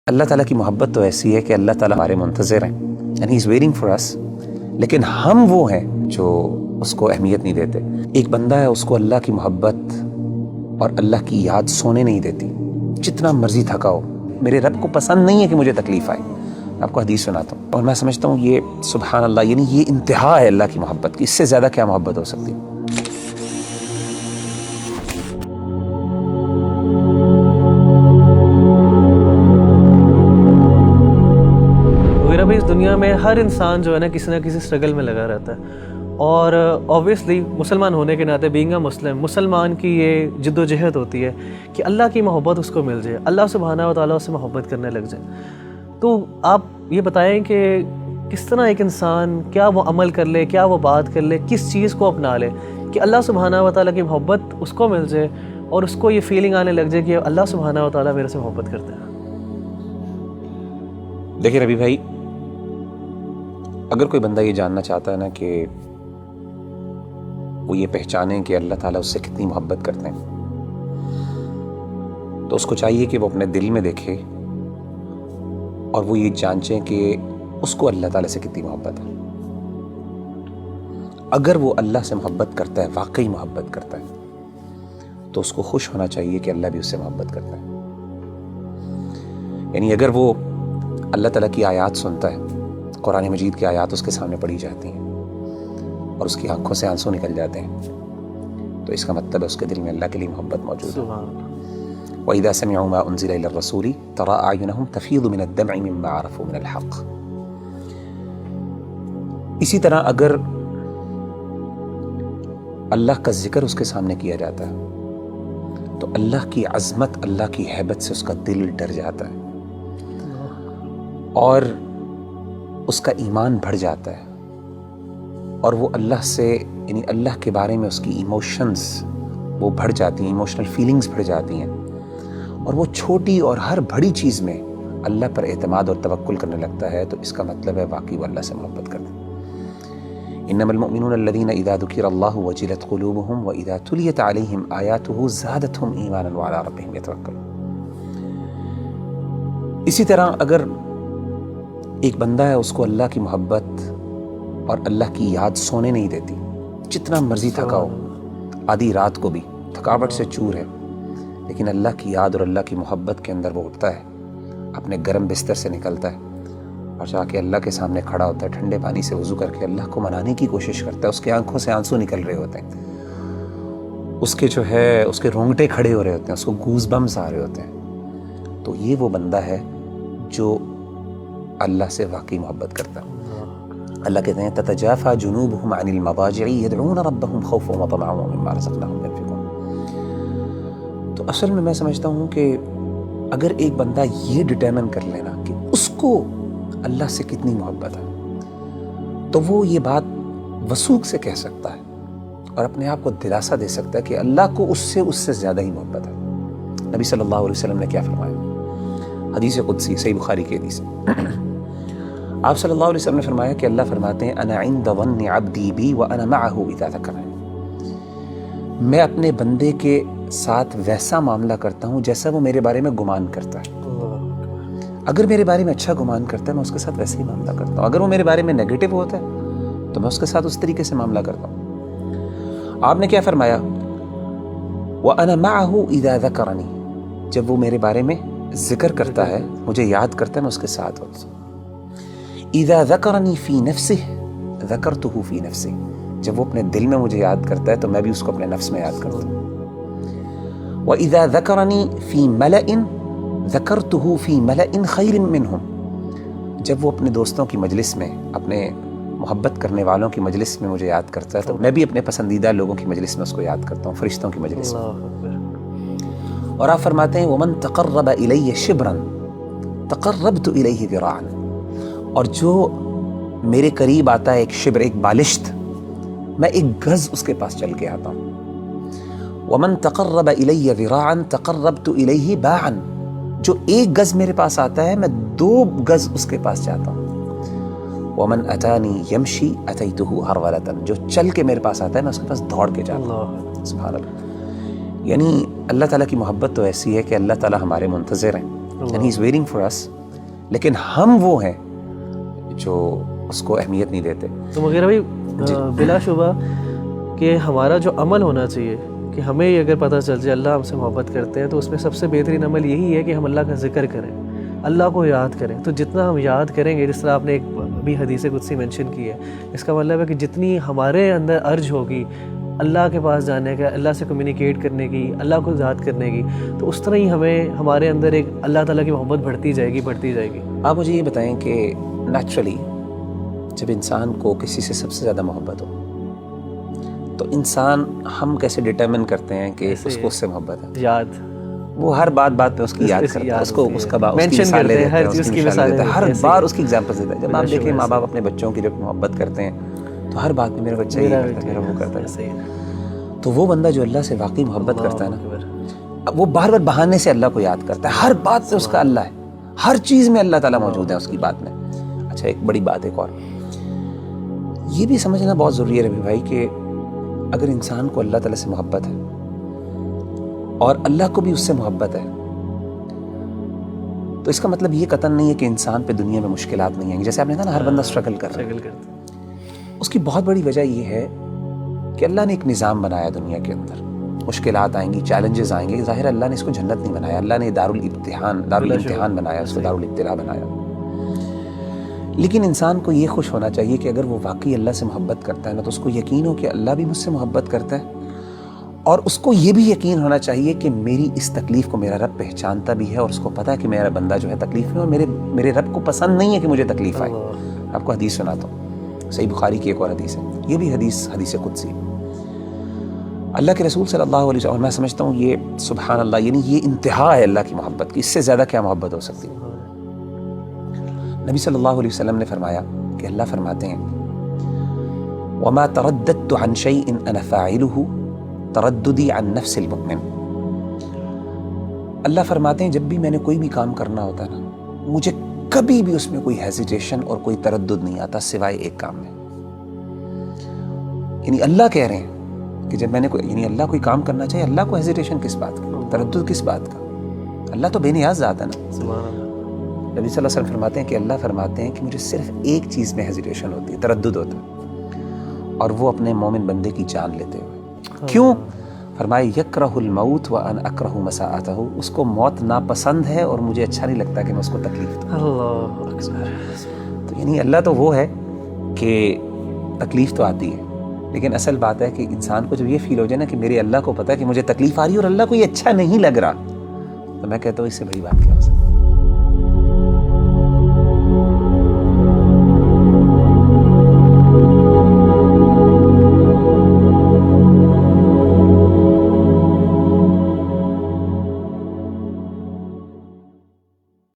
اللہ تعالیٰ کی محبت تو ایسی ہے کہ اللہ تعالیٰ ہمارے منتظر ہیں and he is waiting for us, لیکن ہم وہ ہیں جو اس کو اہمیت نہیں دیتے۔ ایک بندہ ہے، اس کو اللہ کی محبت اور اللہ کی یاد سونے نہیں دیتی، جتنا مرضی تھکا ہو۔ میرے رب کو پسند نہیں ہے کہ مجھے تکلیف آئے۔ آپ کو حدیث سناتا ہوں اور میں سمجھتا ہوں یہ سبحان اللہ، یعنی یہ انتہا ہے اللہ کی محبت کی، اس سے زیادہ کیا محبت ہو سکتی ہے۔ اس دنیا میں ہر انسان جو ہے نا کسی نہ کسی اسٹرگل میں لگا رہتا ہے، اور اوبویسلی مسلمان ہونے کے ناطے بینگ اے مسلمان کی یہ جد و جہد ہوتی ہے کہ اللہ کی محبت اس کو مل جائے، اللہ سبحانہ و تعالیٰ اس سے محبت کرنے لگ جائے۔ تو آپ یہ بتائیں کہ کس طرح ایک انسان کیا وہ عمل کر لے، کیا وہ بات کر لے، کس چیز کو اپنا لے کہ اللہ سبحانہ و تعالیٰ کی محبت اس کو مل جائے اور اس کو یہ فیلنگ آنے لگ جائے کہ اللہ سبحانہ و تعالیٰ میرے سے محبت کرتے ہیں۔ دیکھیں ربی بھائی، اگر کوئی بندہ یہ جاننا چاہتا ہے نا کہ وہ یہ پہچانے کہ اللہ تعالیٰ اس سے کتنی محبت کرتے ہیں، تو اس کو چاہیے کہ وہ اپنے دل میں دیکھے اور وہ یہ جانچیں کہ اس کو اللہ تعالیٰ سے کتنی محبت ہے۔ اگر وہ اللہ سے محبت کرتا ہے، واقعی محبت کرتا ہے، تو اس کو خوش ہونا چاہیے کہ اللہ بھی اس سے محبت کرتا ہے۔ یعنی اگر وہ اللہ تعالیٰ کی آیات سنتا ہے، قرآن مجید کی آیات اس کے سامنے پڑھی جاتی ہیں اور اس کی آنکھوں سے آنسو نکل جاتے ہیں، تو اس کا مطلب ہے اس کے دل میں اللہ کے لیے محبت موجود ہے۔ وَإِذَا سَمِعُوا مَا أُنزِلَ إِلَى الرَّسُولِ تَرَىٰ أَعْيُنَهُمْ تَفِيضُ مِنَ الدَّمْعِ مِمَّا عَرَفُوا مِنَ الْحَقِّ۔ اسی طرح اگر اللہ کا ذکر اس کے سامنے کیا جاتا ہے تو اللہ کی عظمت، اللہ کی ہیبت سے اس کا دل ڈر جاتا ہے اور اس کا ایمان بڑھ جاتا ہے، اور وہ اللہ سے، یعنی اللہ کے بارے میں اس کی ایموشنز وہ بڑھ جاتی ہیں، ایموشنل فیلنگز بڑھ جاتی ہیں، اور وہ چھوٹی اور ہر بڑی چیز میں اللہ پر اعتماد اور توکل کرنے لگتا ہے، تو اس کا مطلب ہے واقعی وہ اللہ سے محبت کرتا ہے۔ انما المؤمنون الذين اذا ذكر الله وجلت قلوبهم واذا تليت عليهم آياته زادتهم ایمانا وعلى ربهم يتوکلون۔ اسی طرح اگر ایک بندہ ہے، اس کو اللہ کی محبت اور اللہ کی یاد سونے نہیں دیتی، جتنا مرضی تھکا ہو، آدھی رات کو بھی تھکاوٹ سے چور ہے، لیکن اللہ کی یاد اور اللہ کی محبت کے اندر وہ اٹھتا ہے، اپنے گرم بستر سے نکلتا ہے اور جا کے اللہ کے سامنے کھڑا ہوتا ہے، ٹھنڈے پانی سے وضو کر کے اللہ کو منانے کی کوشش کرتا ہے۔ اس کے آنکھوں سے آنسو نکل رہے ہوتے ہیں، اس کے جو ہے اس کے رونگٹے کھڑے ہو رہے ہوتے ہیں، اس کو گوز بمز آ رہے ہوتے ہیں، تو یہ وہ بندہ ہے جو اللہ سے واقعی محبت کرتا ہے۔ اللہ کہتے ہیں تتجافى جنوبهم عن المضاجع يدعون ربهم خوفا وطمعا ومما رزقناهم ينفقون۔ تو اصل میں سمجھتا ہوں کہ اگر ایک بندہ یہ ڈٹرمن کر لینا کہ اس کو اللہ سے کتنی محبت ہے، تو وہ یہ بات وثوق سے کہہ سکتا ہے اور اپنے آپ کو دلاسا دے سکتا ہے کہ اللہ کو اس سے زیادہ ہی محبت ہے۔ نبی صلی اللہ علیہ وسلم نے کیا فرمایا؟ حدیث قدسی، صحیح بخاری کی حدیث، آپ صلی اللہ علیہ وسلم نے فرمایا کہ اللہ فرماتے ہیں انا عند ظن عبدی بی وانا معه اذا ذکرنی، میں اپنے بندے کے ساتھ ویسا معاملہ کرتا ہوں جیسا وہ میرے بارے میں گمان کرتا ہے۔ اگر میرے بارے میں اچھا گمان کرتا ہے، میں اس کے ساتھ ویسے ہی معاملہ کرتا ہوں۔ اگر وہ میرے بارے میں نیگیٹو ہوتا ہے تو میں اس کے ساتھ اس طریقے سے معاملہ کرتا ہوں۔ آپ نے کیا فرمایا؟ وانا معه اذا ذکرنی، جب وہ میرے بارے میں ذکر کرتا ہے، مجھے یاد کرتا ہے، میں اس کے ساتھ ہوتا ہوں۔ اذا ذکرنی فی نفسہ ذکرتہ فی نفسی، جب وہ اپنے دل میں مجھے یاد کرتا ہے تو میں بھی اس کو اپنے نفس میں یاد کرتا ہوں۔ وَإِذَا ذَكَرَنِي فِي مَلَئٍ ذَكَرْتُهُ فِي مَلَئٍ خَيْرٍ مِّنْهُمْ، جب وہ اپنے دوستوں کی مجلس میں، اپنے محبت کرنے والوں کی مجلس میں مجھے یاد کرتا ہے تو میں بھی اپنے پسندیدہ لوگوں کی مجلس میں اس کو یاد کرتا ہوں، فرشتوں کی مجلس میں۔ اور آپ فرماتے ہیں وَمَن تَقَرَّبَ إِلَيَّ شِبْرًا تَقَرَّبْتُ إِلَيْهِ ذِرَاعًا، اور جو میرے قریب آتا ہے ایک شبر، ایک بالشت، میں ایک گز اس کے پاس چل کے آتا ہوں۔ وَمَن تَقَرَّبَ إِلَيَّ ذِرَاعًا تَقَرَّبْتُ إِلَيْهِ بَاعًا، جو ایک گز میرے پاس آتا ہے میں 2 گز اس کے پاس جاتا ہوں۔ وَمَنْ أَتَانِي يَمْشِي أَتَيْتُهُ هَرْوَلَةً، جو چل کے میرے پاس آتا ہے میں اس کے پاس دوڑ کے جاتا ہوں۔ سبحان اللہ۔ یعنی اللہ تعالیٰ کی محبت تو ایسی ہے کہ اللہ تعالیٰ ہمارے منتظر ہیں، and he is waiting for us. لیکن ہم وہ ہیں جو اس کو اہمیت نہیں دیتے. تو مغیرہ بھائی بلا شبہ کہ ہمارا جو عمل ہونا چاہیے کہ ہمیں یہ اگر پتہ چل جائے اللہ ہم سے محبت کرتے ہیں تو اس میں سب سے بہترین عمل یہی ہے کہ ہم اللہ کا ذکر کریں, اللہ کو یاد کریں. تو جتنا ہم یاد کریں گے, جس طرح آپ نے ایک ابھی حدیث قدسی مینشن کی ہے, اس کا مطلب ہے کہ جتنی ہمارے اندر ارج ہوگی اللہ کے پاس جانے کا, اللہ سے کمیونیکیٹ کرنے کی, اللہ کو یاد کرنے کی, تو اس طرح ہی ہمارے اندر ایک اللہ تعالیٰ کی محبت بڑھتی جائے گی. آپ مجھے یہ بتائیں کہ نیچرلی جب انسان کو کسی سے سب سے زیادہ محبت ہو تو انسان ہم کیسے ڈٹرمن کرتے ہیں کہ اس کو اس سے محبت ہے؟ یاد, وہ ہر بات پہ اس کی یاد کرتا ہے, اس کو اس کا مثالیں دیتا ہے, اس کی مثالیں دیتا ہے, ہر بار اس کی ایگزامپل دیتا ہے. جب آپ دیکھیں ماں باپ اپنے بچوں کی جب محبت کرتے ہیں تو ہر بات میں میرا بچہ یہ کرتا ہے, میرا وہ کرتا ہے. تو وہ بندہ جو اللہ سے واقعی محبت کرتا ہے نا, وہ بار بار بہانے سے اللہ کو یاد کرتا ہے. ہر بات پہ اس کا اللہ ہے, ہر چیز میں اللہ تعالیٰ موجود ہے اس کی بات میں. اچھا ایک بڑی بات ایک اور یہ بھی سمجھنا بہت ضروری ہے ربی بھائی کہ اگر انسان کو اللہ تعالیٰ سے محبت ہے اور اللہ کو بھی اس سے محبت ہے تو اس کا مطلب یہ قطعاً نہیں ہے کہ انسان پہ دنیا میں مشکلات نہیں آئیں گی. جیسے آپ نے کہا نا ہر بندہ اسٹرگل کر رہا ہے, اس کی بہت بڑی وجہ یہ ہے کہ اللہ نے ایک نظام بنایا دنیا کے اندر. مشکلات آئیں گی, چیلنجز آئیں گے. ظاہر اللہ نے اس کو جنت نہیں بنایا, اللہ نے دارالامتحان بنایا, اس کو دارالابتلاء بنایا. لیکن انسان کو یہ خوش ہونا چاہیے کہ اگر وہ واقعی اللہ سے محبت کرتا ہے نا تو اس کو یقین ہو کہ اللہ بھی مجھ سے محبت کرتا ہے, اور اس کو یہ بھی یقین ہونا چاہیے کہ میری اس تکلیف کو میرا رب پہچانتا بھی ہے, اور اس کو پتہ ہے کہ میرا بندہ جو ہے تکلیف میں, اور میرے رب کو پسند نہیں ہے کہ مجھے تکلیف آئے. آپ کو حدیث سناتا ہوں, صحیح بخاری کی ایک اور حدیث ہے, یہ بھی حدیث قدسی. اللہ کے رسول صلی اللہ علیہ وسلم, اور میں سمجھتا ہوں یہ سبحان اللہ, یعنی یہ انتہا ہے اللہ کی محبت کی, اس سے زیادہ کیا محبت ہو سکتی ہے. نبی صلی اللہ علیہ وسلم نے فرمایا کہ اللہ فرماتے ہیں وَمَا تَرَدَّدْتُ عَنْ شَيْءٍ أَنَا فَاعِلُهُ تَرَدُّدِي عَنْ نَفْسِ الْمُؤْمِنِ. اللہ فرماتے ہیں جب بھی میں نے کوئی بھی کام کرنا ہوتا ہے نا, مجھے کبھی بھی اس میں کوئی ہیزیٹیشن اور کوئی تردد نہیں آتا سوائے ایک کام میں. یعنی اللہ کہہ رہے ہیں کہ جب میں نے یعنی اللہ کوئی کام کرنا چاہیے, اللہ کو ہیزیٹیشن کس بات کا, تردد کس بات کا؟ اللہ تو بے نیاز ذات ہے نا. سبحان اللہ. نبی صلی اللہ علیہ وسلم فرماتے ہیں کہ اللہ فرماتے ہیں کہ مجھے صرف ایک چیز میں ہیزیٹیشن ہوتی ہے, تردد ہوتا ہے, اور وہ اپنے مومن بندے کی جان لیتے ہوئے. کیوں؟ فرمائے یکرہ الموت وانا اکرہ مساءتہ, اس کو موت ناپسند ہے اور مجھے اچھا نہیں لگتا کہ میں اس کو تکلیف دوں. اللہ اکبر. تو یعنی اللہ تو وہ ہے کہ تکلیف تو آتی ہے, لیکن اصل بات ہے کہ انسان کو جب یہ فیل ہو جائے نا کہ میرے اللہ کو پتہ ہے کہ مجھے تکلیف آ رہی ہے اور اللہ کو یہ اچھا نہیں لگ رہا, تو میں کہتا ہوں اس سے بڑی بات کیا ہو سکتی ہے.